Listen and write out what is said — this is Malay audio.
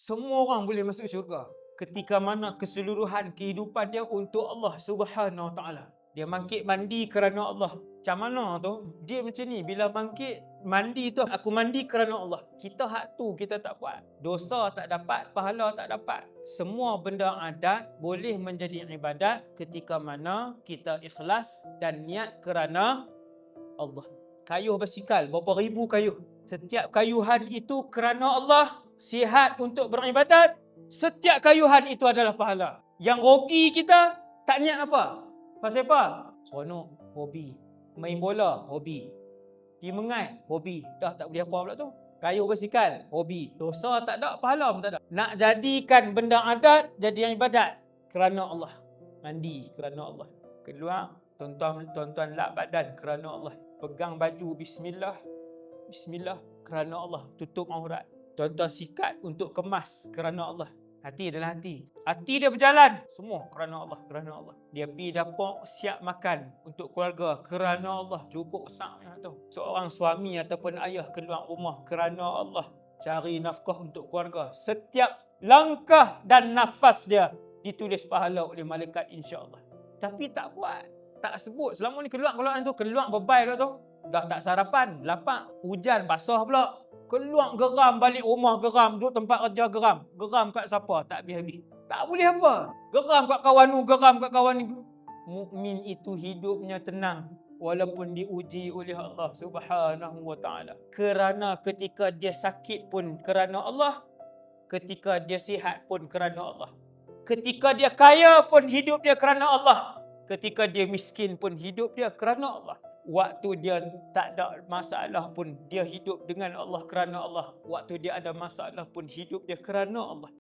semua orang boleh masuk syurga ketika mana keseluruhan kehidupan dia untuk Allah Subhanahu Wa Taala. Dia bangkit mandi kerana Allah. Macam mana tu? Dia macam ni, bila bangkit mandi tu, aku mandi kerana Allah. Kita hak tu kita tak buat. Dosa tak dapat, pahala tak dapat. Semua benda adat boleh menjadi ibadat ketika mana kita ikhlas dan niat kerana Allah. Kayuh basikal, berapa ribu kayuh. Setiap kayuhan itu kerana Allah, sihat untuk beribadat. Setiap kayuhan itu adalah pahala. Yang rugi kita tak niat apa? Pasal apa? Seronok, hobi. Main bola, hobi. Pergi mengai, hobi. Dah tak boleh apa pula tu. Kayuh basikal, hobi. Dosa tak ada, pahala pun tak ada. Nak jadikan benda adat jadi ibadat kerana Allah. Mandi kerana Allah. Keluar, tuan-tuan lap badan kerana Allah. Pegang baju, bismillah. Bismillah kerana Allah. Tutup aurat. Tuan-tuan sikat untuk kemas kerana Allah. Hati adalah hati. Hati dia berjalan. Semua kerana Allah. Kerana Allah. Dia pergi dapur siap makan untuk keluarga. Kerana Allah. Cukup besarnya tu. Seorang suami ataupun ayah keluar rumah kerana Allah. Cari nafkah untuk keluarga. Setiap langkah dan nafas dia ditulis pahala oleh malaikat insya-Allah. Tapi tak buat. Tak sebut. Selama ni keluar tu. Keluar bebai tu. Dah tak sarapan. Lapar. Hujan basah pula. Keluar geram, balik rumah geram, duduk tempat kerja geram. Geram kat siapa? Tak habis-habis. Tak boleh apa. Geram kat kawan tu, geram kat kawan ni. Mukmin itu hidupnya tenang walaupun diuji oleh Allah Subhanahu Wa Taala. Kerana ketika dia sakit pun kerana Allah, ketika dia sihat pun kerana Allah. Ketika dia kaya pun hidup dia kerana Allah. Ketika dia miskin pun hidup dia kerana Allah. Waktu dia tak ada masalah pun dia hidup dengan Allah kerana Allah. Waktu dia ada masalah pun hidup dia kerana Allah.